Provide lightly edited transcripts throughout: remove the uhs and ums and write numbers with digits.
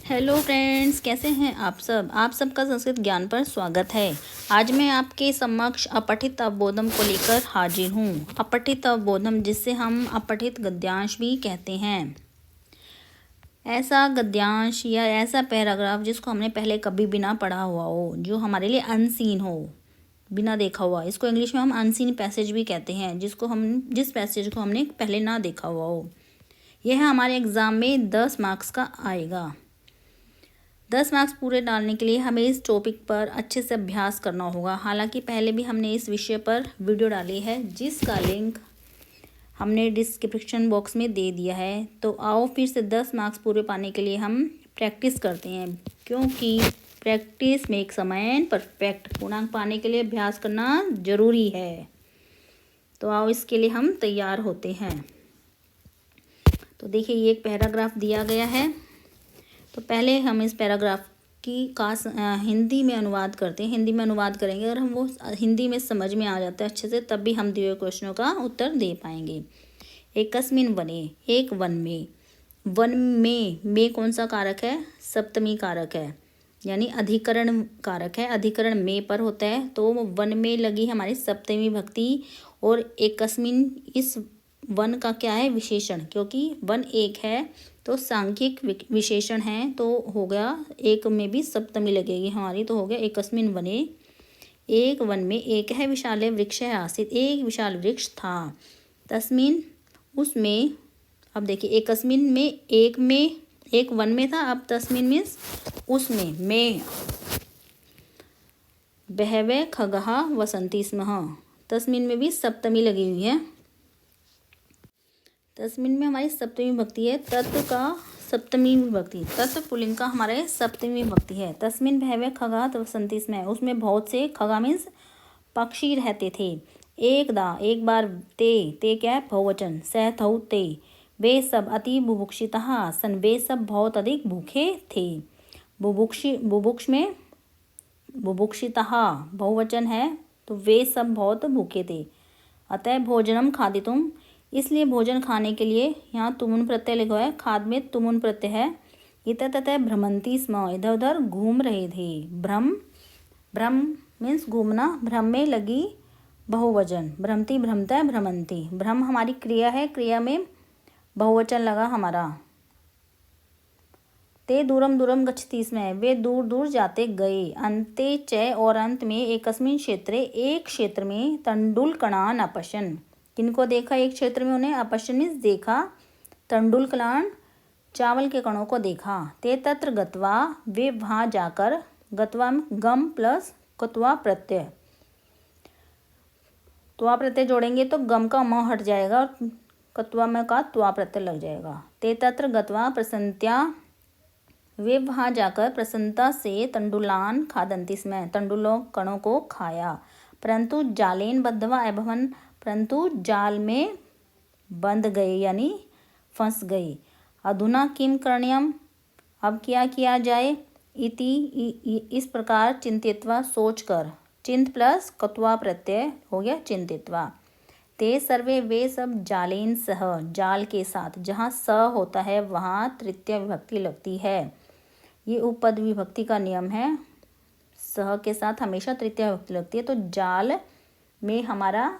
Hello friends, कैसे हैं आप सब। आप सबका संस्कृत ज्ञान पर स्वागत है। आज मैं आपके समक्ष अपठित अवबोधम को लेकर हाजिर हूँ। अपठित अवबोधम, जिससे हम अपठित गद्यांश भी कहते हैं। ऐसा गद्यांश या ऐसा पैराग्राफ जिसको हमने पहले कभी भी ना पढ़ा हुआ हो, जो हमारे लिए अनसीन हो, बिना देखा हुआ। इसको इंग्लिश में हम अनसीन पैसेज भी कहते हैं, जिस पैसेज को हमने पहले ना देखा हुआ हो। यह हमारे एग्ज़ाम में 10 मार्क्स का आएगा। 10 मार्क्स पूरे डालने के लिए हमें इस टॉपिक पर अच्छे से अभ्यास करना होगा। हालांकि पहले भी हमने इस विषय पर वीडियो डाली है, जिसका लिंक हमने डिस्क्रिप्शन बॉक्स में दे दिया है। तो आओ फिर से 10 मार्क्स पूरे पाने के लिए हम प्रैक्टिस करते हैं, क्योंकि practice makes a man perfect. पूर्णांक पाने के लिए अभ्यास करना ज़रूरी है। तो आओ इसके लिए हम तैयार होते हैं। तो देखिए, ये एक पैराग्राफ दिया गया है। तो पहले हम इस पैराग्राफ हिंदी में अनुवाद करते हैं। हिंदी में अनुवाद करेंगे, अगर हम वो हिंदी में समझ में आ जाता है अच्छे से, तब भी हम दिए हुए क्वेश्चनों का उत्तर दे पाएंगे। एकस्मिन् वने, एक वन में। वन में कौन सा कारक है? सप्तमी कारक है, यानी अधिकरण कारक है। अधिकरण में पर होता है, तो वन में लगी हमारी सप्तमी विभक्ति। और एकस्मिन्, इस वन का क्या है? विशेषण, क्योंकि वन एक है तो सांख्यिक विशेषण है, तो हो गया एक में भी सप्तमी लगेगी हमारी, तो हो गया एकस्मिन् वने। एक वन में एक है विशाल वृक्ष है आसीत, एक विशाल वृक्ष था। तस्मिन, उसमें। अब देखिए, एकस्मिन् में एक वन में था। अब तस्मिन मीन्स उसमें बहवे खगहा वसंती स्म। तस्मिन में भी सप्तमी लगी हुई है। तस्मिन में हमारी सप्तमी विभक्ति है। तत् का सप्तमी विभक्ति, तत् पुल्लिंग का हमारे सप्तमी विभक्ति है। तस्मिन बहवे खगा वसंती स्म, उसमें बहुत से, खगा मीन्स पक्षी रहते थे। एकदा, एक बार। ते क्या है? बहुवचन। सह थौ ते, वे सब अति बुभुक्षितः सन, वे सब बहुत अधिक भूखे थे। बुभुक्ष में बुभुक्षितः बहुवचन है, तो वे सब बहुत भूखे थे। अतः भोजनम खादितुम, इसलिए भोजन खाने के लिए। यहाँ तुमुन प्रत्यय लिखा है, खाद में तुमुन प्रत्यय है। इतः ततः भ्रमंती स्म, इधर उधर घूम रहे थे। भ्रम मीन्स घूमना, भ्रम में लगी बहुवचन। भ्रमती, भ्रमता, भ्रमंती। भ्रम हमारी क्रिया है, क्रिया में बहुवचन लगा हमारा। ते दूरम दूरम गच्छति स्म, वे दूर दूर जाते गए। अन्ते च, और अंत में। एकस्मिन् क्षेत्रे, एक क्षेत्र में। तंडुलकणान् अपश्यन्, किनको देखा? एक क्षेत्र में उन्हें। अपश्यन् मीन्स देखा। तंडुलकणान्, चावल के कणों को देखा। ते तत्र गत्वा, वे वहाँ जाकर। गत्वा में गम प्लस कत्वा प्रत्यय, त्वा प्रत्यय जोड़ेंगे तो गम का म हट जाएगा और कत्वा में का त्वा प्रत्यय लग जाएगा। ते तत्र गत्वा प्रसन्नतया, वे वहाँ जाकर प्रसन्नता से। तंडुलान खादन्ति स्म, तंडुलों कणों को खाया। परंतु जालेन बद्धवा अभवन्, परंतु जाल में बंध गए, यानी फंस गए। अधुना किम करणीयम, अब क्या किया जाए। इति, इस प्रकार। चिंतित्वा, सोचकर। चिंत प्लस कत्वा प्रत्यय हो गया चिंतित्वा। ते सर्वे, वे सब। जालेन सह, जाल के साथ। जहाँ स होता है वहाँ तृतीय विभक्ति लगती है। ये उपपद विभक्ति का नियम है, सह के साथ हमेशा तृतीय विभक्ति लगती है। तो जाल में हमारा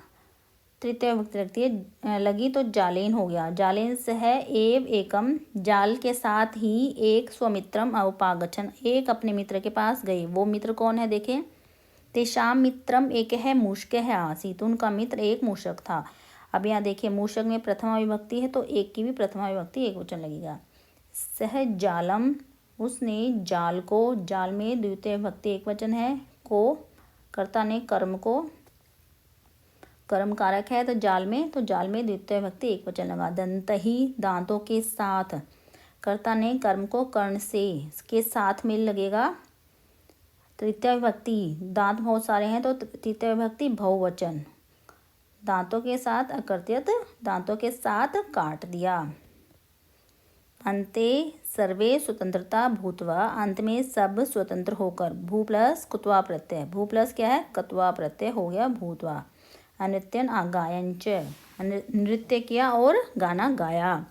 तृतीय विभक्ति लगती है, लगी तो जालेन हो गया। जालेन सह एव एकम, जाल के साथ ही एक। स्वमित्रम औपागछन, एक अपने मित्र के पास गए। वो मित्र कौन है? देखें, तेषाम मित्रम एक है मूषक है आसीत, उनका मित्र एक मूषक था। अब यहाँ देखिए, मूषक में प्रथमा विभक्ति है, तो एक की भी प्रथमा विभक्ति एक वचन लगेगा। सह जालम, उसने जाल को। जाल में द्वितीय विभक्ति एक वचन है। को, कर्ता ने कर्म को, कर्म कारक है तो जाल में, तो जाल में द्वितीय विभक्ति एक वचन लगा। दंतहि, दांतों के साथ। कर्ता ने कर्म को कर्ण से के साथ में लगेगा। तृतीय विभक्ति, दांत बहुत सारे हैं तो तृतीय विभक्ति बहुवचन। दांतों के साथ अकर्तयत, दांतों के साथ काट दिया। अंते सर्वे स्वतंत्रता भूत्वा, अंत में सब स्वतंत्र होकर। भू प्लस कुत्वा प्रत्यय, भू प्लस क्या है? कत्वा प्रत्यय हो गया भूत्वा। अनृत्यन, गायन च, नृत्य किया और गाना गाया।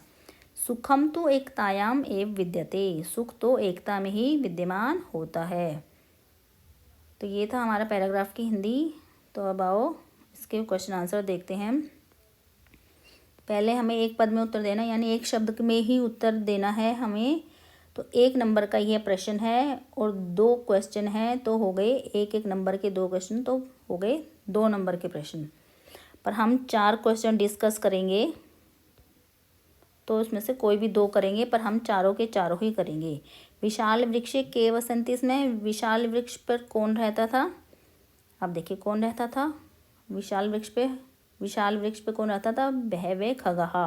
सुखम तो एकतायाम एव विद्यते, सुख तो एकता में ही विद्यमान होता है। तो ये था हमारा पैराग्राफ की हिंदी। तो अब आओ इसके क्वेश्चन आंसर देखते हैं। पहले हमें एक पद में उत्तर देना, यानी एक शब्द में ही उत्तर देना है हमें। तो 1 नंबर का यह प्रश्न है और 2 क्वेश्चन हैं, तो हो गए 1-1 नंबर के 2 क्वेश्चन, तो हो गए 2 नंबर के प्रश्न। पर हम 4 क्वेश्चन डिस्कस करेंगे, तो उसमें से कोई भी 2 करेंगे, पर हम चारों के चारों ही करेंगे। विशाल वृक्ष के वसंती, इसमें विशाल वृक्ष पर कौन रहता था? अब देखिए कौन रहता था विशाल वृक्ष पे कौन रहता था? बहवे खगहा।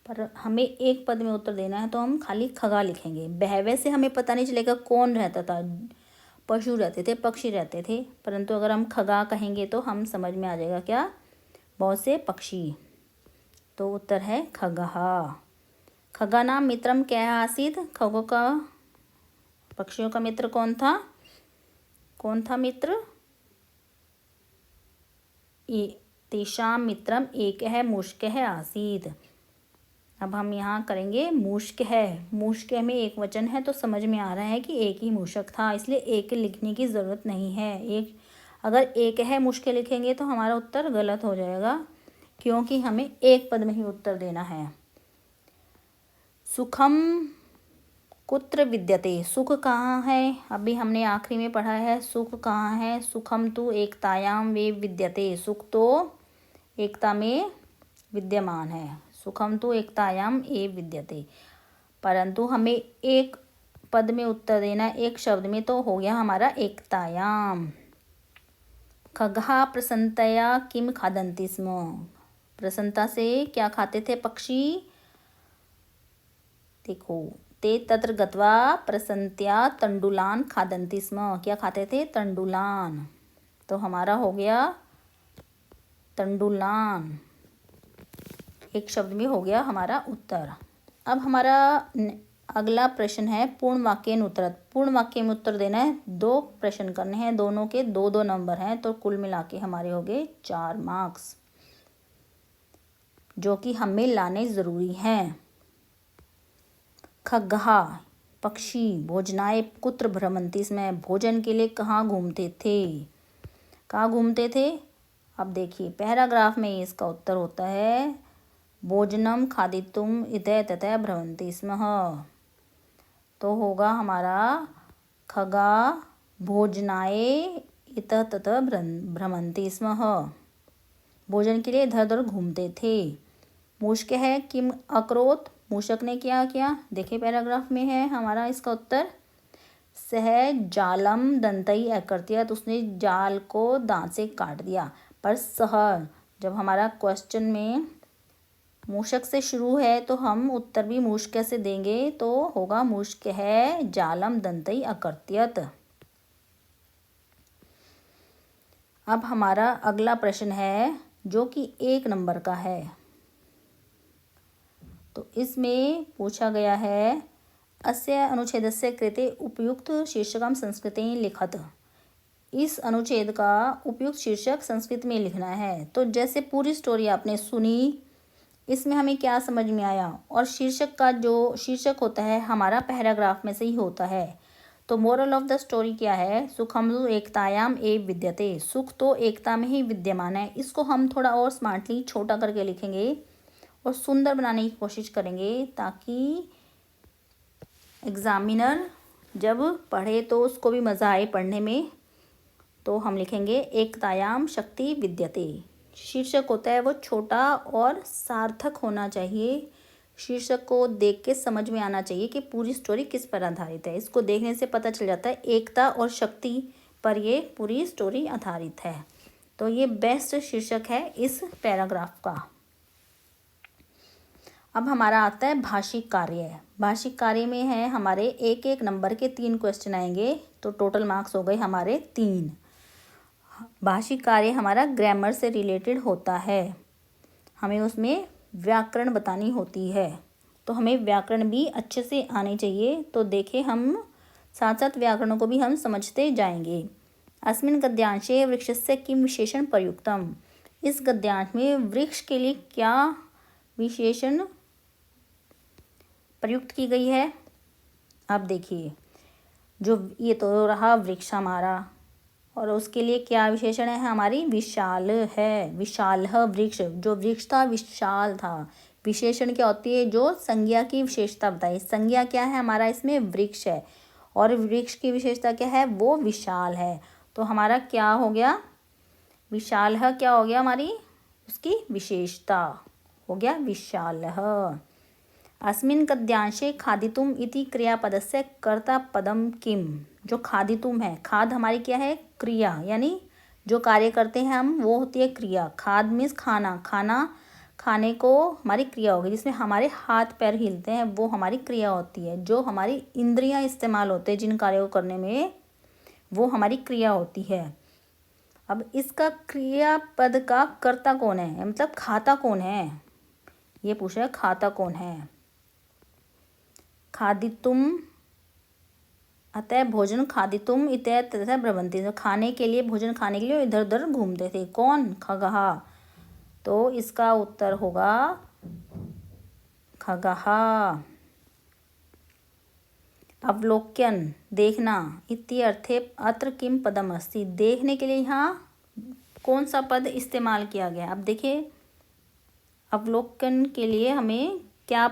पर हमें एक पद में उत्तर देना है, तो हम खाली खगा लिखेंगे। बहवे से हमें पता नहीं चलेगा कौन रहता था, पशु रहते थे, पक्षी रहते थे। परंतु अगर हम खगा कहेंगे तो हम समझ में आ जाएगा क्या? बहुत से पक्षी। तो उत्तर है खगहा। खगानाम मित्रम क्या आसीत, खगों का, पक्षियों का मित्र कौन था? कौन था मित्र? तेषां मित्रम एक है मूषक है आसीत। अब हम यहाँ करेंगे मूषक है। मूषक में एक वचन है, तो समझ में आ रहा है कि एक ही मूषक था, इसलिए एक लिखने की ज़रूरत नहीं है। अगर एक है मूषक लिखेंगे तो हमारा उत्तर गलत हो जाएगा, क्योंकि हमें एक पद में ही उत्तर देना है। सुखम कुत्र विद्यते, सुख कहाँ है? अभी हमने आखिरी में पढ़ा है सुख कहाँ है। सुखम तो एकतायाम वे विद्यते, सुख तो एकता में विद्यमान है। सुखम तो एकतायाम ए विद्यते, परंतु हमें एक पद में उत्तर देना, एक शब्द में, तो हो गया हमारा एकतायाम। खगहा प्रसन्नतया किम खादन्ति स्म, प्रसन्नता से क्या खाते थे पक्षी? देखो, ते तत्र गत्वा प्रसन्नतया तंडुलान खादन्ति स्म, क्या खाते थे? तंडुलान। तो हमारा हो गया तंडुलान, एक शब्द में हो गया हमारा उत्तर। अब हमारा अगला प्रश्न है पूर्ण वाक्य उत्तर। पूर्ण वाक्य में उत्तर देना है, 2 प्रश्न करने हैं, दोनों के 2-2 नंबर हैं, तो कुल मिला के हमारे हो गए 4 मार्क्स, जो कि हमें लाने ज़रूरी हैं। खगहा पक्षी, भोजनाय कुत्र भ्रमन्ति, इसमें भोजन के लिए कहाँ घूमते थे? कहाँ घूमते थे? अब देखिए पैराग्राफ में इसका उत्तर होता है भोजनम खादितुम इतः ततः भ्रमन्ति स्म। तो होगा हमारा खगा भोजनाय इतः ततः भ्रमन्ति स्म, भोजन के लिए इधर उधर घूमते थे। मूषक है किम अकरोत, मूषक ने क्या किया? देखिए पैराग्राफ में है हमारा इसका उत्तर, सह जालम दंतई अकृत्यत, उसने जाल को दांत से काट दिया। पर सह, जब हमारा क्वेश्चन में मूषक से शुरू है तो हम उत्तर भी मूषक से देंगे, तो होगा मूषक है जालम दंतई अकृत्यत। अब हमारा अगला प्रश्न है जो कि 1 नंबर का है। तो इसमें पूछा गया है अस्य अनुच्छेदस्य कृते उपयुक्त शीर्षकम संस्कृते लिखत, इस अनुच्छेद का उपयुक्त शीर्षक संस्कृत में लिखना है। तो जैसे पूरी स्टोरी आपने सुनी, इसमें हमें क्या समझ में आया, और शीर्षक का जो शीर्षक होता है हमारा पैराग्राफ में से ही होता है। तो मोरल ऑफ द स्टोरी क्या है? सुखम एकतायाम एव विद्यते, सुख तो एकता में ही विद्यमान है। इसको हम थोड़ा और स्मार्टली छोटा करके लिखेंगे और सुंदर बनाने की कोशिश करेंगे, ताकि एग्जामिनर जब पढ़े तो उसको भी मज़ा आए पढ़ने में। तो हम लिखेंगे एकतायाम शक्ति विद्यते। शीर्षक होता है वो छोटा और सार्थक होना चाहिए। शीर्षक को देख के समझ में आना चाहिए कि पूरी स्टोरी किस पर आधारित है। इसको देखने से पता चल जाता है एकता और शक्ति पर ये पूरी स्टोरी आधारित है। तो ये बेस्ट शीर्षक है इस पैराग्राफ का। अब हमारा आता है भाषिक कार्य। भाषिक कार्य में है हमारे 1-1 नंबर के 3 क्वेश्चन आएंगे, तो टोटल मार्क्स हो गए हमारे 3। भाषिक कार्य हमारा ग्रामर से रिलेटेड होता है, हमें उसमें व्याकरण बतानी होती है, तो हमें व्याकरण भी अच्छे से आने चाहिए। तो देखें, हम साथ साथ व्याकरणों को भी हम समझते जाएंगे। अस्मिन् गद्यांशे वृक्षस्य किम विशेषण प्रयुक्तम, इस गद्यांश में वृक्ष के लिए क्या विशेषण प्रयुक्त की गई है। अब देखिए, जो ये तो रहा वृक्ष हमारा, और उसके लिए क्या विशेषण है हमारी, विशाल है। विशाल वृक्ष, जो वृक्ष था विशाल था। विशेषण क्या होती है, जो संज्ञा की विशेषता बताई। संज्ञा क्या है हमारा, इसमें वृक्ष है, और वृक्ष की विशेषता क्या है, वो विशाल है। तो हमारा क्या हो गया, विशाल क्या हो गया, हमारी उसकी विशेषता हो गया विशाल। अस्मिन् गद्यांशे खादितुम् इति क्रियापदस्य कर्ता पदम किम। जो खादितुम है, खाद हमारी क्या है, क्रिया, यानी जो कार्य करते हैं हम, वो होती है क्रिया। खाद मीन्स खाना, खाना खाने को हमारी क्रिया होगी, जिसमें हमारे हाथ पैर हिलते हैं, वो हमारी क्रिया होती है। जो हमारी इंद्रियां इस्तेमाल होते हैं जिन कार्यों को करने में, वो हमारी क्रिया होती है। अब इसका क्रियापद का कर्ता कौन है, मतलब खाता कौन है, ये पूछ रहा है, खाता कौन है। खादितुम, अतः भोजन खादितुम इतः तथा भ्रमंती, खाने के लिए, भोजन खाने के लिए इधर उधर घूमते थे। कौन, खगहा। तो इसका उत्तर होगा खगहा। अवलोकन, देखना, इति अर्थे अत्र किम पदम अस्ति। देखने के लिए यहाँ कौन सा पद इस्तेमाल किया गया। अब देखिए, अवलोकन के लिए हमें क्या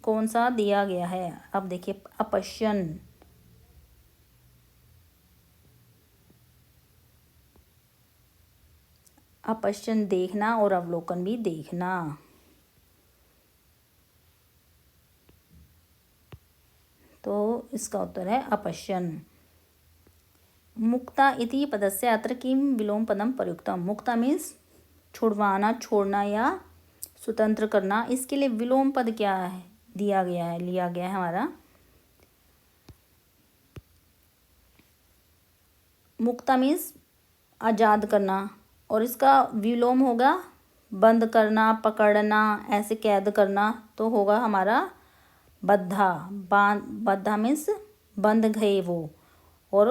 कौन सा दिया गया है। अब देखिए, अपश्यन, अपश्यन देखना, और अवलोकन भी देखना। तो इसका उत्तर है अपश्यन। मुक्ता इति पदस्य अत्र किम विलोम पदम प्रयुक्तम। मुक्ता मीन्स छुड़वाना, छोड़ना या स्वतंत्र करना। इसके लिए विलोम पद क्या है दिया गया है, लिया गया है हमारा। मुक्ता मीन्स आज़ाद करना, और इसका विलोम होगा बंद करना, पकड़ना, ऐसे कैद करना। तो होगा हमारा बद्धा। बद्धा मीन्स बंध गए वो, और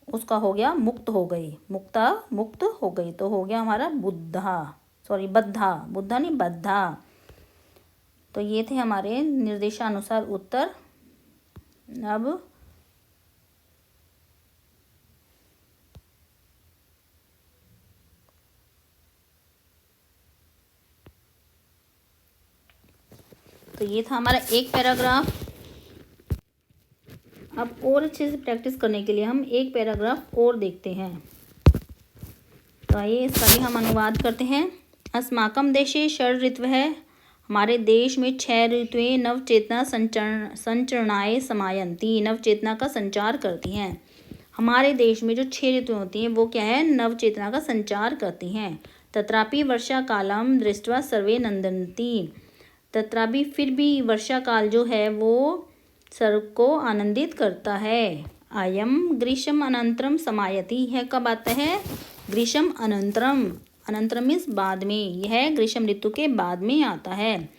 उसका हो गया मुक्त हो गई, मुक्ता मुक्त हो गई। तो हो गया हमारा बुद्धा, सॉरी बद्धा, बुद्धा नहीं बद्धा। तो ये थे हमारे निर्देशानुसार उत्तर। अब तो ये था हमारा एक पैराग्राफ। अब और अच्छे से प्रैक्टिस करने के लिए हम एक पैराग्राफ और देखते हैं। तो आइए इसका भी हम अनुवाद करते हैं। अस्माकं देशे षड् ऋतवः। हमारे देश में 6 ऋतुएं नवचेतना संचरणाय समायन्ति, नवचेतना का संचार करती हैं। हमारे देश में जो 6 ऋतुएं होती हैं वो क्या है, नवचेतना का संचार करती हैं। तत्रापि वर्षा कालम दृष्ट्वा सर्वे नंदन्ति। तत्रापि फिर भी वर्षा काल जो है वो सबको आनंदित करता है। अयम ग्रीष्म अनंतरम समायति, यह कब आता है, ग्रीष्म अनंतरम। अनंतरम मीन्स बाद में, यह ग्रीष्म ऋतु के बाद में आता है।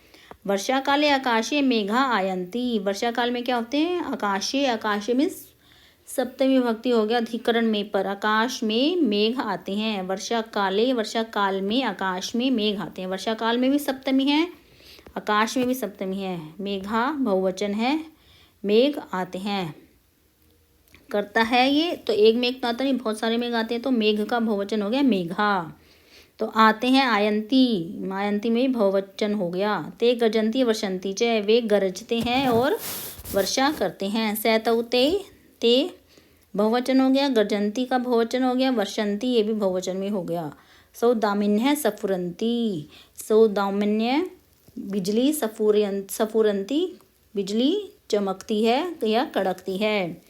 वर्षा काले आकाशीय मेघा आयंती। वर्षा काल में क्या होते हैं, आकाशीय, आकाशीय मीन्स सप्तमी विभक्ति हो गया अधिकरण में, पर आकाश में मेघ आते हैं। वर्षा काले, वर्षा काल में आकाश में मेघ आते हैं। वर्षा काल में भी सप्तमी है, आकाश में भी सप्तमी है। मेघा बहुवचन है, मेघ आते हैं। करता है ये, तो एक मेघ तो आता नहीं, बहुत सारे मेघ आते हैं, तो मेघ का बहुवचन हो गया मेघा। तो आते हैं आयंती, आयंती में बहुवचन हो गया। ते गर्जंती वर्षंती च, वे गरजते हैं और वर्षा करते हैं। सैतौते, ते बहुवचन हो गया, गर्जंती का बहुवचन हो गया, वर्षंती ये भी बहुवचन में हो गया। सौदामिन्य सफुरंती, सौदामिन्य बिजली, सफुरंती बिजली चमकती है या कड़कती है।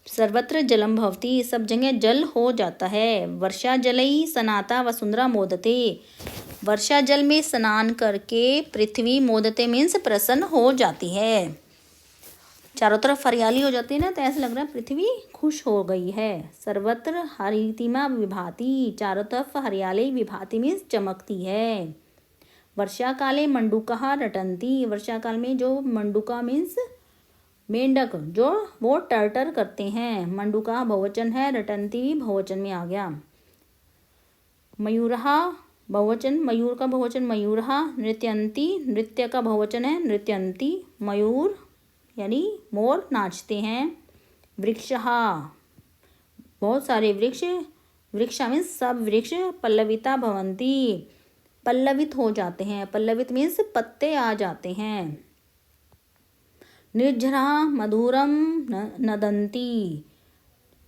सर्वत्र जलम भवति, सब जगह जल हो जाता है। वर्षा जलई सनाता वसुंधरा मोदते, वर्षा जल में स्नान करके पृथ्वी मोदते मीन्स प्रसन्न हो जाती है। चारों तरफ हरियाली हो जाती है ना, तो ऐसा लग रहा है पृथ्वी खुश हो गई है। सर्वत्र हरितिमा विभाति, चारों तरफ हरियाली, विभाति मीन्स चमकती है। वर्षा काले मंडूका रटंती, वर्षा काल में जो मंडूका मीन्स मेंढक, जो वो टर्टर करते हैं। मंडूका बहुवचन है, रटंती भी बहुवचन में आ गया। मयूरहा बहुवचन मयूर का बहुवचन मयूरहा, नृत्यंती नृत्य का बहुवचन है नृत्यंती, मयूर यानी मोर नाचते हैं। वृक्षहा बहुत सारे वृक्ष, वृक्षा मीन्स सब वृक्ष, पल्लविता भवंती पल्लवित हो जाते हैं, पल्लवित मीन्स पत्ते आ जाते हैं। निर्झरा मधुरम नदंती,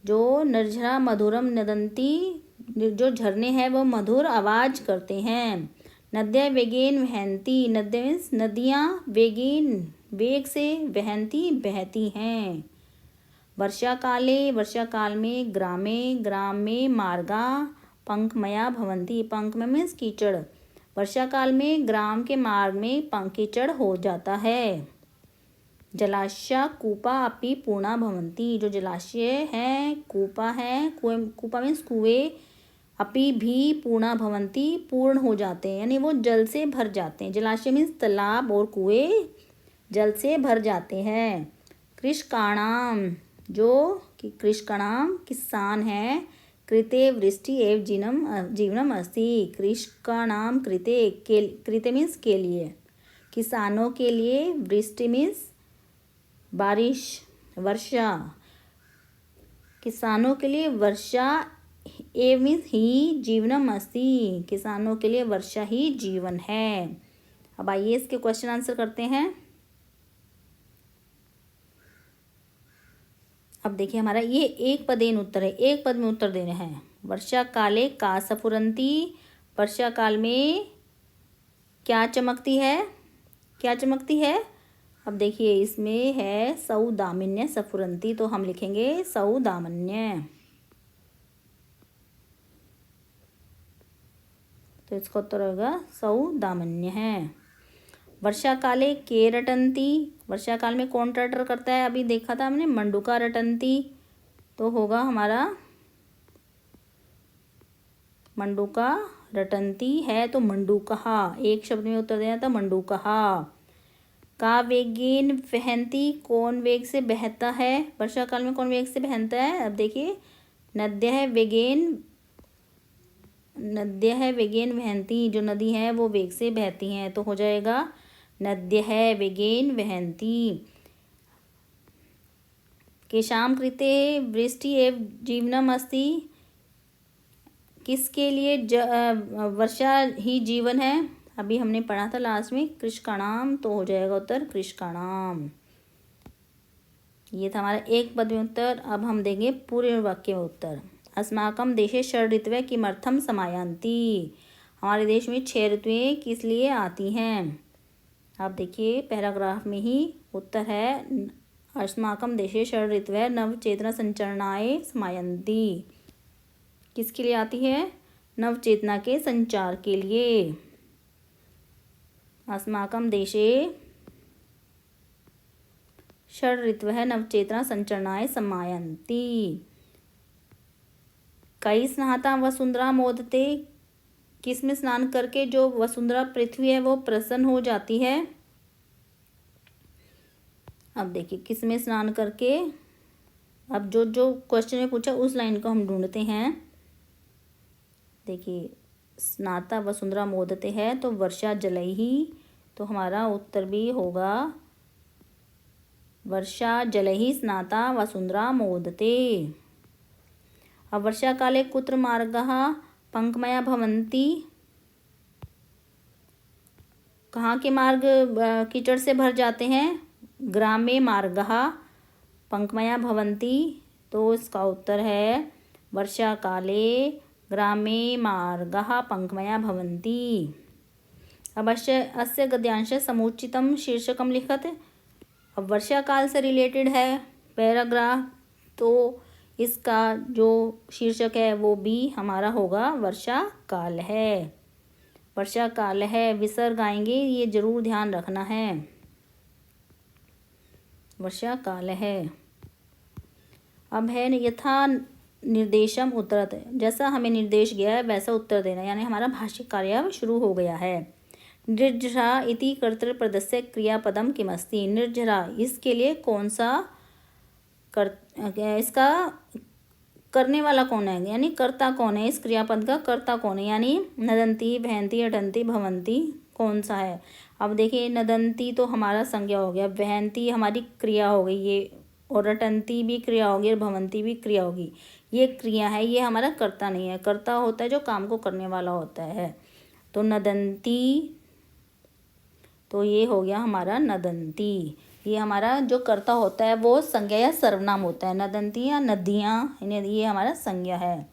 जो निर्झरा मधुरम नदंती जो झरने हैं वो मधुर आवाज करते हैं। नद्या वेगेन वहंती, नद्या मीन्स नदियाँ, वेगेन वेग से, वहंती बहती हैं। वर्षा काले वर्षा काल में, ग्रामे ग्राम में, मार्गा पंखमया भवंती, पंखमय मीन्स कीचड़, वर्षा काल में ग्राम के मार्ग में कीचड़ हो जाता है। जलाशय कूपा अपि पूर्णा भवंती, जो जलाशय है कूपा है, कूपा मीन्स कुएं, अपि भी पूर्णा भवंती पूर्ण हो जाते हैं, यानी वो जल से भर जाते हैं। जलाशय मीन्स तालाब और कुएं जल से भर जाते हैं। कृषकाणाम, जो कि कृषकाणाम किसान है, कृते वृष्टि एवं जीवनम अस्ति, कृषकाणाम कृते मीन्स के लिए, किसानों के लिए, वृष्टि मीन्स बारिश, वर्षा, किसानों के लिए वर्षा, एव मीन्स ही, जीवनम अस्ति, किसानों के लिए वर्षा ही जीवन है। अब आइए इसके क्वेश्चन आंसर करते हैं। अब देखिए हमारा ये एक पदेन उत्तर है, एक पद में उत्तर देने हैं। वर्षा काले का स्फुरंती, वर्षा काल में क्या चमकती है, क्या चमकती है। अब देखिए इसमें है सौदामिन्य स्फुरंती, तो हम लिखेंगे सौदामिन्य, तो इसका उत्तर होगा सौदामिन्य है। वर्षा काले के रटंती, वर्षा काल में कौन रटर करता है, अभी देखा था हमने मंडूका रटंती, तो होगा हमारा मंडूका रटंती है तो मंडूकहा, एक शब्द में उत्तर देना था मंडूकहा। का वेगेन वहंती, कौन वेग से बहता है, वर्षा काल में कौन वेग से बहता है। अब देखिए नद्य है वेगेन, नद्य है वेगेन वहंती, जो नदी है वो वेग से बहती हैं, तो हो जाएगा नद्य है वेगेन वहंती। केशाम कृते वृष्टि एव जीवनम अस्ति, किसके लिए वर्षा ही जीवन है, अभी हमने पढ़ा था लास्ट में कृषकाणाम, तो हो जाएगा उत्तर कृषकाणाम। ये था हमारा एक पद में उत्तर। अब हम देंगे पूरे वाक्य में उत्तर। अस्माकम देशे षड् ऋतवः किमर्थम समायान्ति, हमारे देश में 6 ऋतुएं किस लिए आती हैं। आप देखिए पैराग्राफ में ही उत्तर है, अस्माकम देशे षड् ऋतवः नवचेतना संचरणाय समायन्ति, किसके लिए आती है, नवचेतना के संचार के लिए। अस्माकं देशे षड् ऋतवः नवचेतना संचरणाय समायन्ति। कई स्नाता वसुंधरा मोदते, किसमें स्नान करके जो वसुंधरा पृथ्वी है वो प्रसन्न हो जाती है। अब देखिए किसमें स्नान करके, अब जो जो क्वेश्चन में पूछा उस लाइन को हम ढूंढते हैं। देखिए स्नाता वसुंधरा मोदते है तो वर्षा जलई ही, तो हमारा उत्तर भी होगा वर्षा जलई स्नाता वसुंधरा मोदते। अब वर्षा काले कुत्र मार्गः पंकमया भवन्ति, कहाँ के मार्ग कीचड़ से भर जाते हैं, ग्रामे मार्गः पंकमया भवन्ति, तो इसका उत्तर है वर्षा काले ग्रामे मार्गः पंकमया भवन्ति। अब अस्य गद्यांशस्य समुचितं शीर्षकं लिखत। अब वर्षा काल से रिलेटेड है पैराग्राफ, तो इसका जो शीर्षक है वो भी हमारा होगा वर्षा काल है। वर्षा काल है विसर्ग आएंगे, ये जरूर ध्यान रखना है, वर्षा काल है। अब है यथा निर्देशम उत्तरत, जैसा हमें निर्देश गया है वैसा उत्तर देना, यानी हमारा भाषिक कार्य शुरू हो गया है। निर्झरा इति कर्तृपदस्य क्रियापदम किमस्ति, निर्झरा इसके लिए कौन सा इसका करने वाला कौन है, यानी कर्ता कौन है, इस क्रियापद का कर्ता कौन है, यानी नदंती, बहंती, अटंती, भवंती कौन सा है। अब देखिए नदंती तो हमारा संज्ञा हो गया, बहंती हमारी क्रिया हो गई ये, और अटंती भी क्रिया होगी और भवंती भी क्रिया होगी। ये क्रिया है, ये हमारा कर्ता नहीं है। कर्ता होता है जो काम को करने वाला होता है। तो नदंती, तो ये हो गया हमारा नदंती। ये हमारा जो कर्ता होता है वो संज्ञा या सर्वनाम होता है। नदंती या नदियाँ, ये हमारा संज्ञा है।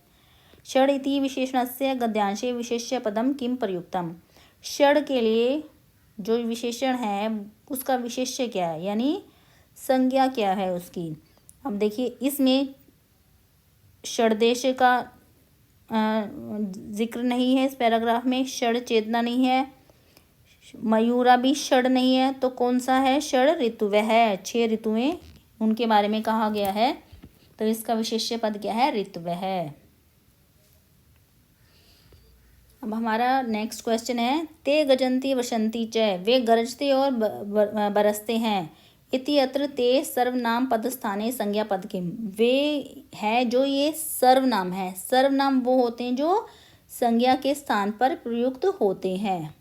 षड इति विशेषणस्य गद्यांशे विशेष्य पदम किम प्रयुक्तम। षड के लिए जो विशेषण है उसका विशेष्य क्या है, यानी संज्ञा क्या है उसकी। अब देखिए इसमें षडदेश का जिक्र नहीं है इस पैराग्राफ में, षड चेतना नहीं है, मयूरा भी षड नहीं है, तो कौन सा है, षड ऋतु है। 6 ऋतुएं उनके बारे में कहा गया है, तो इसका विशेष्य पद क्या है, ऋतु है। अब हमारा नेक्स्ट क्वेश्चन है, ते गजंती वसंती च, वे गरजते और बरसते हैं। इति अत्र ते सर्वनाम पद स्थाने संज्ञा पद किम। वे है जो ये सर्वनाम है, सर्वनाम वो होते हैं जो संज्ञा के स्थान पर प्रयुक्त होते हैं।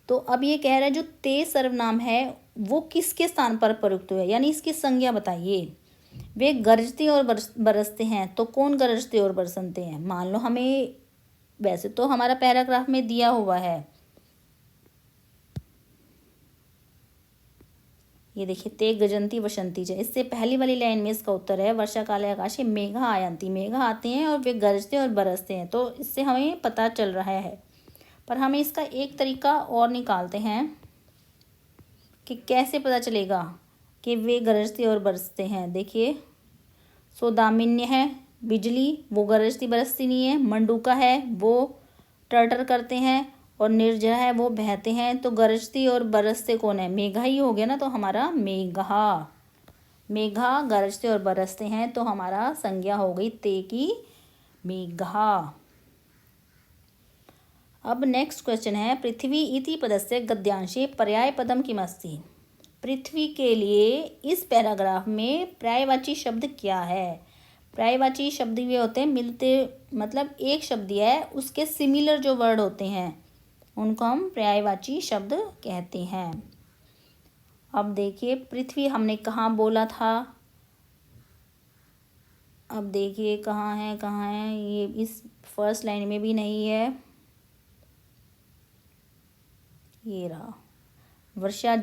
तो अब ये कह रहा है जो ते सर्वनाम है वो किसके स्थान पर प्रयुक्त हुआ है, यानी इसकी संज्ञा बताइए। वे गरजते और बरसते हैं, तो कौन गरजते और बरसते हैं। मान लो हमें, वैसे तो हमारा पैराग्राफ में दिया हुआ है, ये देखिए ते गजंती वसंती च, इससे पहली वाली लाइन में इसका उत्तर है वर्षा काले आकाशे मेघा आयंती। मेघा आते हैं और वे गरजते और बरसते हैं, तो इससे हमें पता चल रहा है। पर हमें इसका एक तरीका और निकालते हैं कि कैसे पता चलेगा कि वे गरजते और बरसते हैं। देखिए सौदामिन्य है बिजली, वो गरजती बरसती नहीं है। मंडूका है वो टर्टर करते हैं, और निर्जरा है वो बहते हैं। तो गरजती और बरसते कौन है, मेघा ही हो गया ना, तो हमारा मेघा। मेघा गरजते और बरसते हैं, तो हमारा संज्ञा हो गई ते की मेघा। अब नेक्स्ट क्वेश्चन है, पृथ्वी इति पदस्य गद्यांशे पर्याय पदम किमस्ति। पृथ्वी के लिए इस पैराग्राफ में पर्यायवाची शब्द क्या है। पर्यायवाची शब्द ये होते हैं मिलते, मतलब एक शब्द है उसके सिमिलर जो वर्ड होते हैं उनको हम पर्यायवाची शब्द कहते हैं। अब देखिए पृथ्वी हमने कहाँ बोला था, अब देखिए कहाँ है, ये इस फर्स्ट लाइन में भी नहीं है, ये रहा। वर्षा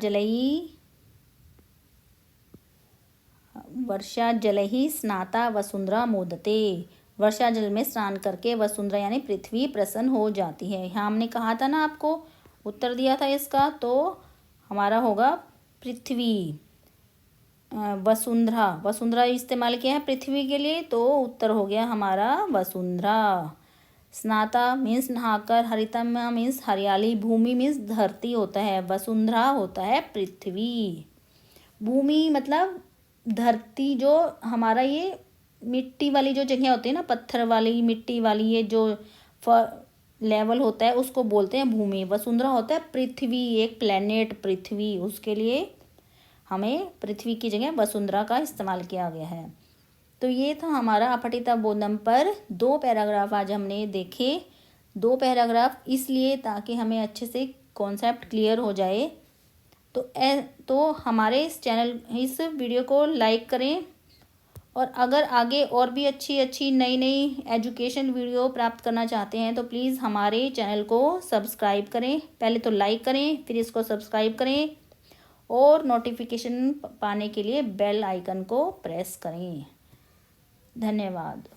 जलही स्नाता वसुंधरा मोदते। वर्षा जल में स्नान करके वसुंधरा यानी पृथ्वी प्रसन्न हो जाती है। यहाँ हमने कहा था ना, आपको उत्तर दिया था इसका, तो हमारा होगा पृथ्वी। वसुंधरा, वसुंधरा इस्तेमाल किया है पृथ्वी के लिए, तो उत्तर हो गया हमारा वसुंधरा। स्नाता मीन्स नहाकर, हरितम मीन्स हरियाली, भूमि मीन्स धरती होता है, वसुंधरा होता है पृथ्वी। भूमि मतलब धरती, जो हमारा ये मिट्टी वाली जो जगह होती है ना, पत्थर वाली मिट्टी वाली, ये जो लेवल होता है उसको बोलते हैं भूमि। वसुंधरा होता है पृथ्वी, एक प्लेनेट पृथ्वी, उसके लिए हमें पृथ्वी की जगह वसुंधरा का इस्तेमाल किया गया है। तो ये था हमारा अपठित अवबोधन पर 2 पैराग्राफ आज हमने देखे। 2 पैराग्राफ इसलिए ताकि हमें अच्छे से कॉन्सेप्ट क्लियर हो जाए। तो हमारे इस चैनल, इस वीडियो को लाइक करें, और अगर आगे और भी अच्छी नई एजुकेशन वीडियो प्राप्त करना चाहते हैं तो प्लीज़ हमारे चैनल को सब्सक्राइब करें। पहले तो लाइक करें, फिर इसको सब्सक्राइब करें, और नोटिफिकेशन पाने के लिए बेल आइकन को प्रेस करें। धन्यवाद।